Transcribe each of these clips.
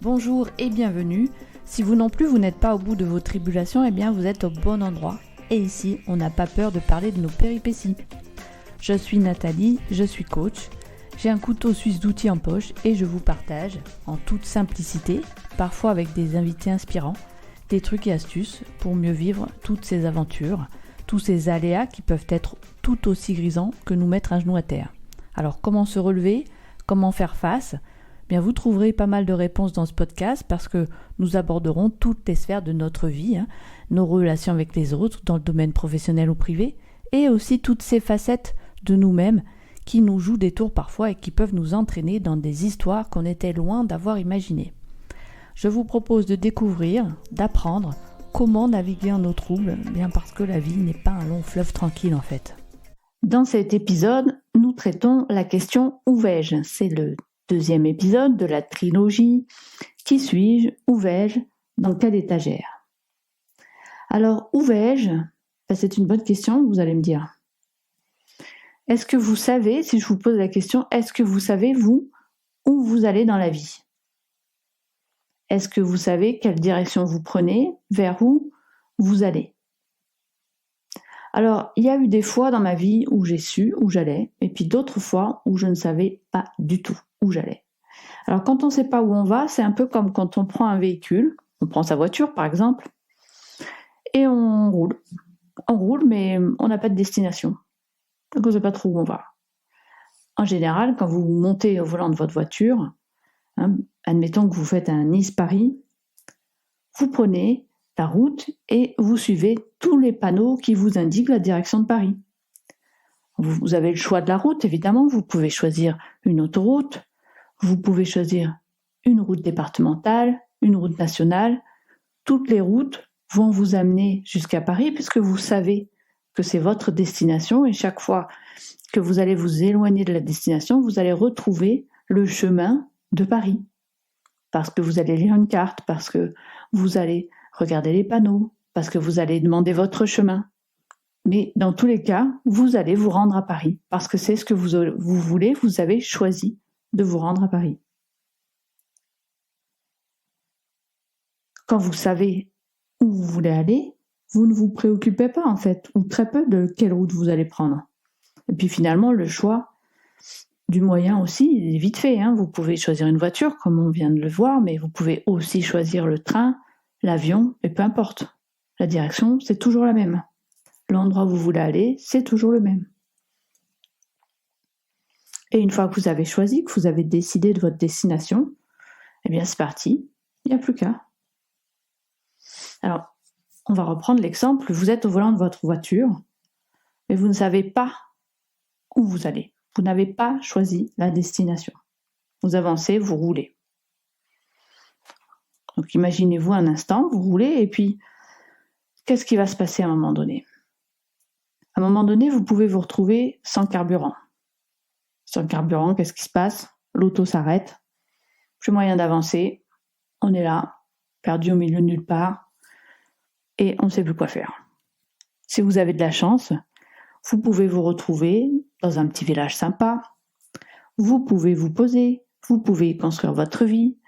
Bonjour et bienvenue. Si vous non plus vous n'êtes pas au bout de vos tribulations, eh bien vous êtes au bon endroit. Et ici, on n'a pas peur de parler de nos péripéties. Je suis Nathalie, je suis coach. J'ai un couteau suisse d'outils en poche et je vous partage, en toute simplicité, parfois avec des invités inspirants, des trucs et astuces pour mieux vivre toutes ces aventures, tous ces aléas qui peuvent être tout aussi grisants que nous mettre un genou à terre. Alors comment se relever ? Comment faire face ? Bien, vous trouverez pas mal de réponses dans ce podcast parce que nous aborderons toutes les sphères de notre vie, nos relations avec les autres dans le domaine professionnel ou privé, et aussi toutes ces facettes de nous-mêmes qui nous jouent des tours parfois et qui peuvent nous entraîner dans des histoires qu'on était loin d'avoir imaginées. Je vous propose de découvrir, d'apprendre comment naviguer en eau trouble, bien parce que la vie n'est pas un long fleuve tranquille en fait. Dans cet épisode, nous traitons la question « Où vais-je ?» C'est le deuxième épisode de la trilogie « Qui suis-je ? Où vais-je ? Dans quelle étagère ?» Alors, où vais-je ? C'est une bonne question, vous allez me dire. Est-ce que vous savez, si je vous pose la question, est-ce que vous savez, vous, où vous allez dans la vie ? Est-ce que vous savez quelle direction vous prenez, vers où vous allez ? Alors, il y a eu des fois dans ma vie où j'ai su où j'allais, et puis d'autres fois où je ne savais pas du tout où j'allais. Alors, quand on ne sait pas où on va, c'est un peu comme quand on prend un véhicule, on prend sa voiture par exemple, et on roule. On roule, mais on n'a pas de destination. Donc, on ne sait pas trop où on va. En général, quand vous montez au volant de votre voiture, admettons que vous faites un Nice-Paris, vous prenez la route et vous suivez tous les panneaux qui vous indiquent la direction de Paris. Vous avez le choix de la route, évidemment. Vous pouvez choisir une autoroute, vous pouvez choisir une route départementale, une route nationale. Toutes les routes vont vous amener jusqu'à Paris puisque vous savez que c'est votre destination et chaque fois que vous allez vous éloigner de la destination, vous allez retrouver le chemin de Paris. Parce que vous allez lire une carte, parce que vous allez regarder les panneaux, parce que vous allez demander votre chemin. Mais dans tous les cas, vous allez vous rendre à Paris, parce que c'est ce que vous voulez, vous avez choisi de vous rendre à Paris. Quand vous savez où vous voulez aller, vous ne vous préoccupez pas en fait, ou très peu de quelle route vous allez prendre. Et puis finalement, le choix du moyen aussi, il est vite fait. Vous pouvez choisir une voiture, comme on vient de le voir, mais vous pouvez aussi choisir le train, l'avion, et peu importe. La direction, c'est toujours la même. L'endroit où vous voulez aller, c'est toujours le même. Et une fois que vous avez choisi, que vous avez décidé de votre destination, eh bien c'est parti, il n'y a plus qu'à. Alors, on va reprendre l'exemple, vous êtes au volant de votre voiture, mais vous ne savez pas où vous allez. Vous n'avez pas choisi la destination. Vous avancez, vous roulez. Donc imaginez-vous un instant, vous roulez et puis qu'est-ce qui va se passer à un moment donné ? À un moment donné, vous pouvez vous retrouver sans carburant. Sans carburant, qu'est-ce qui se passe ? L'auto s'arrête, plus moyen d'avancer, on est là, perdu au milieu de nulle part et on ne sait plus quoi faire. Si vous avez de la chance, vous pouvez vous retrouver dans un petit village sympa, vous pouvez vous poser, vous pouvez construire votre vie,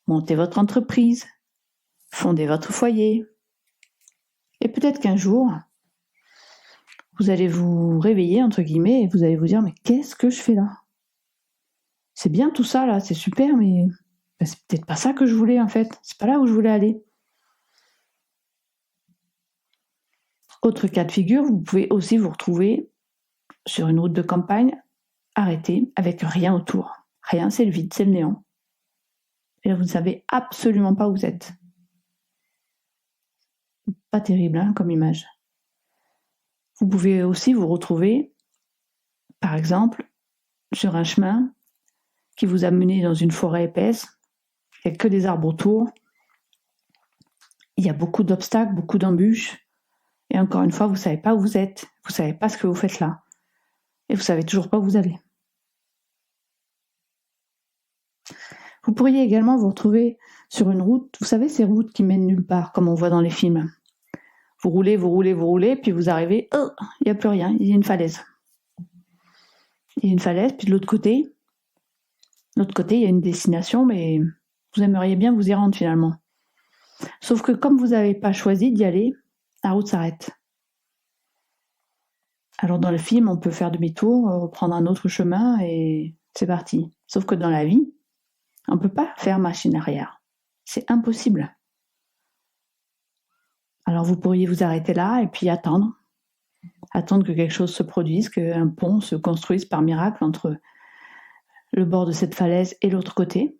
monter votre entreprise, fonder votre foyer. Et peut-être qu'un jour, vous allez vous réveiller, entre guillemets, et vous allez vous dire « Mais qu'est-ce que je fais là ? C'est bien tout ça, là, c'est super, mais c'est peut-être pas ça que je voulais, en fait. C'est pas là où je voulais aller. » Autre cas de figure, vous pouvez aussi vous retrouver sur une route de campagne, arrêté, avec rien autour. Rien, c'est le vide, c'est le néant. Et là, vous ne savez absolument pas où vous êtes. Pas terrible, comme image. Vous pouvez aussi vous retrouver, par exemple, sur un chemin qui vous a mené dans une forêt épaisse, il n'y a que des arbres autour, il y a beaucoup d'obstacles, beaucoup d'embûches, et encore une fois, vous ne savez pas où vous êtes, vous ne savez pas ce que vous faites là, et vous ne savez toujours pas où vous allez. Vous pourriez également vous retrouver sur une route, vous savez ces routes qui mènent nulle part, comme on voit dans les films. Vous roulez, puis vous arrivez, il n'y a plus rien, il y a une falaise. Il y a une falaise, puis de l'autre côté, il y a une destination, mais Vous aimeriez bien vous y rendre finalement. Sauf que comme vous n'avez pas choisi d'y aller, la route s'arrête. Alors dans le film, on peut faire demi-tour, reprendre un autre chemin et c'est parti. Sauf que dans la vie, on ne peut pas faire machine arrière. C'est impossible. Alors vous pourriez vous arrêter là et puis attendre. Attendre que quelque chose se produise, qu'un pont se construise par miracle entre le bord de cette falaise et l'autre côté.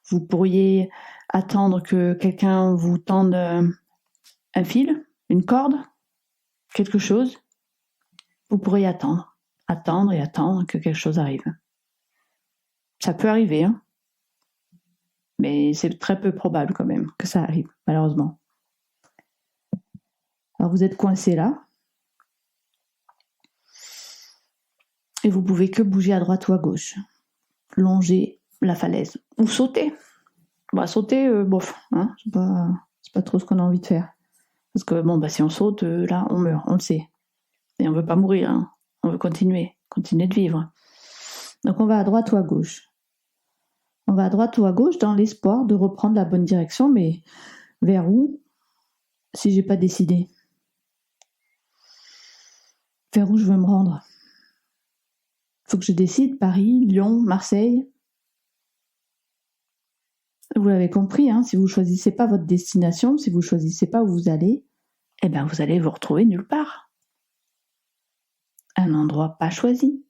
Vous pourriez attendre que quelqu'un vous tende un fil, une corde, quelque chose. Vous pourriez attendre et attendre que quelque chose arrive. Ça peut arriver, hein, mais c'est très peu probable quand même que ça arrive, malheureusement. Alors vous êtes coincé là, et vous pouvez que bouger à droite ou à gauche, longer la falaise, ou sauter. Bah, sauter, bof, hein, c'est pas trop ce qu'on a envie de faire. Parce que si on saute, là, on meurt, on le sait. Et on veut pas mourir, hein. On veut continuer de vivre. Donc on va à droite ou à gauche. On va à droite ou à gauche dans l'espoir de reprendre la bonne direction, mais vers où, si j'ai pas décidé? Vers où je veux me rendre? Faut que je décide, Paris, Lyon, Marseille. Vous l'avez compris, hein, si vous ne choisissez pas votre destination, si vous ne choisissez pas où vous allez, vous allez vous retrouver nulle part. Un endroit pas choisi.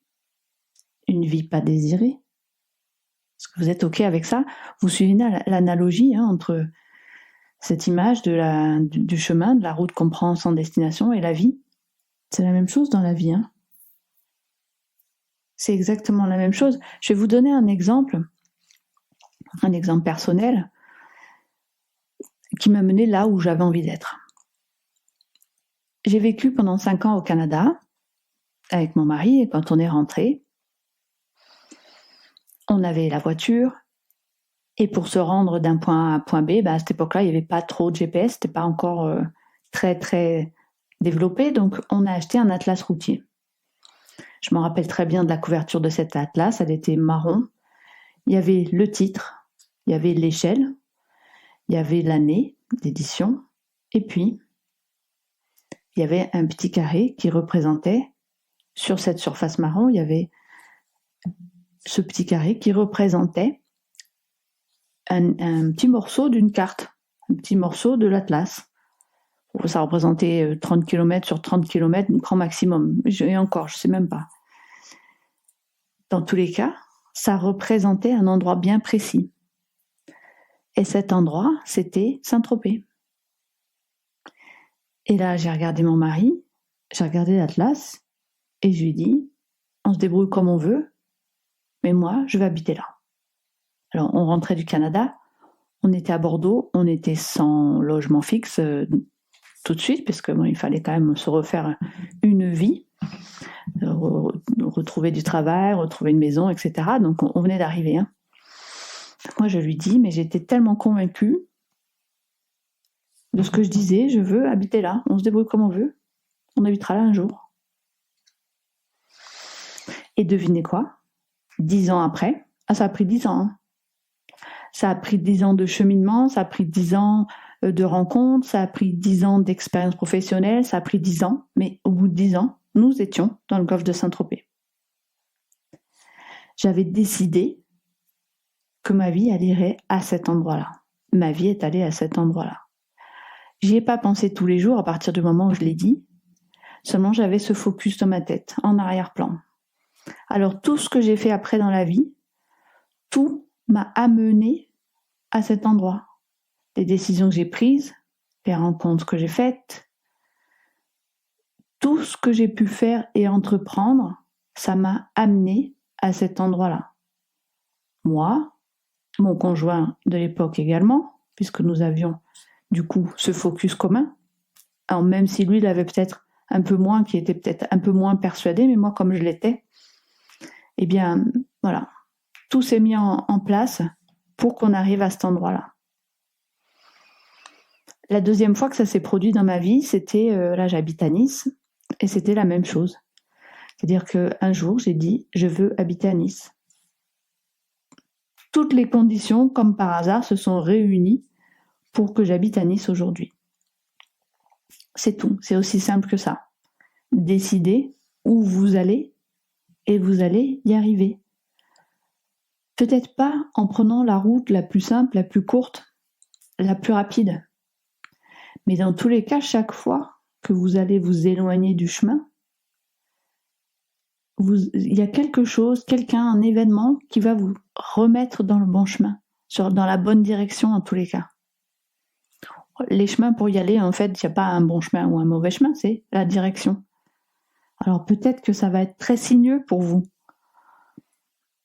Une vie pas désirée. Est-ce que vous êtes OK avec ça? Vous suivez l'analogie entre cette image du chemin, de la route qu'on prend sans destination et la vie? C'est la même chose dans la vie. Hein. C'est exactement la même chose. Je vais vous donner un exemple personnel qui m'a mené là où j'avais envie d'être. J'ai vécu pendant 5 ans au Canada avec mon mari et quand on est rentré, on avait la voiture et pour se rendre d'un point A à un point B, à cette époque-là, il n'y avait pas trop de GPS, c'était pas encore très très développé, donc on a acheté un atlas routier. Je me rappelle très bien de la couverture de cet atlas, elle était marron. Il y avait le titre, il y avait l'échelle, il y avait l'année d'édition, et puis il y avait un petit carré qui représentait, sur cette surface marron, il y avait ce petit carré qui représentait un petit morceau d'une carte, un petit morceau de l'atlas. Ça représentait 30 km sur 30 km, grand maximum. Et encore, je ne sais même pas. Dans tous les cas, ça représentait un endroit bien précis. Et cet endroit, c'était Saint-Tropez. Et là, j'ai regardé mon mari, j'ai regardé l'atlas, et je lui ai dit, on se débrouille comme on veut, mais moi, je vais habiter là. Alors, on rentrait du Canada, on était à Bordeaux, on était sans logement fixe tout de suite, parce qu'il fallait quand même se refaire une vie, retrouver du travail, retrouver une maison, etc. Donc, on venait d'arriver. Hein. Moi, je lui dis, mais j'étais tellement convaincue de ce que je disais, je veux habiter là, on se débrouille comme on veut, on habitera là un jour. Et devinez quoi? 10 ans après, ça a pris 10 ans. Hein. Ça a pris 10 ans de cheminement, ça a pris 10 ans de rencontres, ça a pris 10 ans d'expérience professionnelle, ça a pris 10 ans, mais au bout de 10 ans, nous étions dans le golfe de Saint-Tropez. J'avais décidé que ma vie irait à cet endroit-là. Ma vie est allée à cet endroit-là. J'y ai pas pensé tous les jours à partir du moment où je l'ai dit, seulement j'avais ce focus dans ma tête, en arrière-plan. Alors tout ce que j'ai fait après dans la vie, tout m'a amené à cet endroit. Les décisions que j'ai prises, les rencontres que j'ai faites, tout ce que j'ai pu faire et entreprendre, ça m'a amené à cet endroit-là. Moi, mon conjoint de l'époque également, puisque nous avions du coup ce focus commun, alors même si lui il avait peut-être un peu moins, qui était peut-être un peu moins persuadé, mais moi comme je l'étais, eh bien voilà, tout s'est mis en place pour qu'on arrive à cet endroit-là. La deuxième fois que ça s'est produit dans ma vie, c'était, là j'habite à Nice, et c'était la même chose. C'est-à-dire qu'un jour, j'ai dit, je veux habiter à Nice. Toutes les conditions, comme par hasard, se sont réunies pour que j'habite à Nice aujourd'hui. C'est tout, c'est aussi simple que ça. Décidez où vous allez et vous allez y arriver. Peut-être pas en prenant la route la plus simple, la plus courte, la plus rapide. Mais dans tous les cas, chaque fois que vous allez vous éloigner du chemin, il y a quelque chose, quelqu'un, un événement qui va vous remettre dans le bon chemin, dans la bonne direction en tous les cas. Les chemins pour y aller, en fait, il n'y a pas un bon chemin ou un mauvais chemin, c'est la direction. Alors peut-être que ça va être très sinueux pour vous.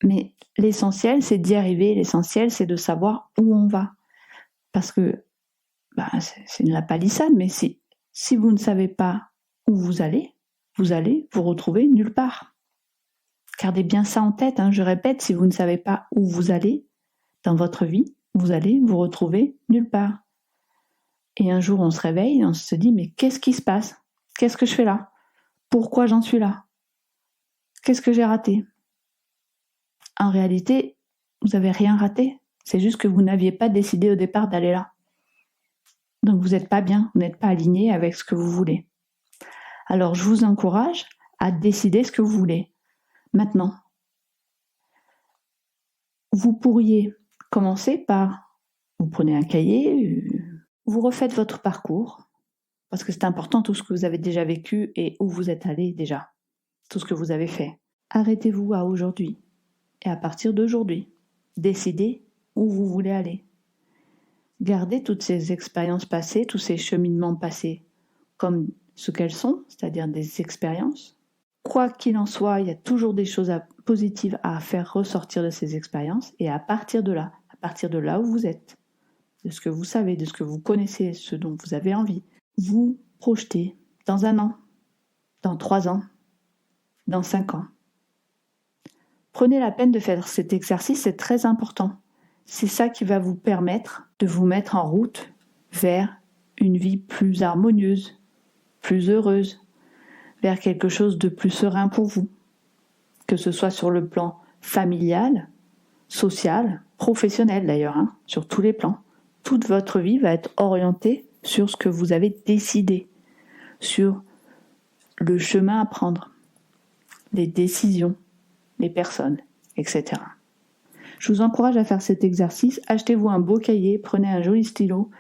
Mais l'essentiel, c'est d'y arriver. L'essentiel, c'est de savoir où on va. Parce que c'est la palissade, mais si vous ne savez pas où vous allez vous retrouver nulle part. Gardez bien ça en tête, je répète, si vous ne savez pas où vous allez dans votre vie, vous allez vous retrouver nulle part. Et un jour, on se réveille et on se dit, mais qu'est-ce qui se passe ? Qu'est-ce que je fais là ? Pourquoi j'en suis là ? Qu'est-ce que j'ai raté ? En réalité, vous n'avez rien raté. C'est juste que vous n'aviez pas décidé au départ d'aller là. Donc vous n'êtes pas bien, vous n'êtes pas aligné avec ce que vous voulez. Alors je vous encourage à décider ce que vous voulez. Maintenant, vous pourriez commencer par, vous prenez un cahier, vous refaites votre parcours, parce que c'est important tout ce que vous avez déjà vécu et où vous êtes allé déjà, tout ce que vous avez fait. Arrêtez-vous à aujourd'hui. Et à partir d'aujourd'hui, décidez où vous voulez aller. Gardez toutes ces expériences passées, tous ces cheminements passés comme ce qu'elles sont, c'est-à-dire des expériences. Quoi qu'il en soit, il y a toujours des choses positives à faire ressortir de ces expériences et à partir de là où vous êtes, de ce que vous savez, de ce que vous connaissez, ce dont vous avez envie, vous projetez dans 1 an, dans 3 ans, dans 5 ans. Prenez la peine de faire cet exercice, c'est très important. C'est ça qui va vous permettre de vous mettre en route vers une vie plus harmonieuse, plus heureuse, vers quelque chose de plus serein pour vous. Que ce soit sur le plan familial, social, professionnel d'ailleurs, sur tous les plans. Toute votre vie va être orientée sur ce que vous avez décidé, sur le chemin à prendre, les décisions, les personnes, etc. Je vous encourage à faire cet exercice. Achetez-vous un beau cahier, prenez un joli stylo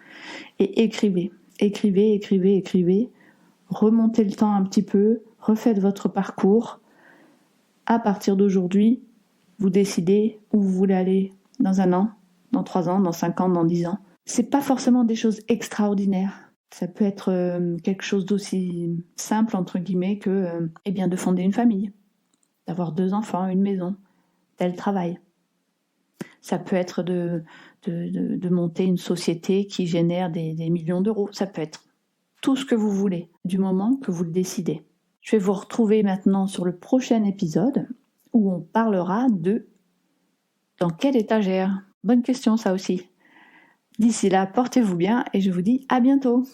et écrivez. Écrivez. Remontez le temps un petit peu, refaites votre parcours. À partir d'aujourd'hui, vous décidez où vous voulez aller dans 1 an, dans 3 ans, dans 5 ans, dans 10 ans. C'est pas forcément des choses extraordinaires. Ça peut être quelque chose d'aussi simple, entre guillemets, que de fonder une famille, d'avoir 2 enfants, une maison, tel travail. Ça peut être de monter une société qui génère des millions d'euros. Ça peut être tout ce que vous voulez, du moment que vous le décidez. Je vais vous retrouver maintenant sur le prochain épisode où on parlera de dans quelle étagère. Bonne question ça aussi. D'ici là, portez-vous bien et je vous dis à bientôt.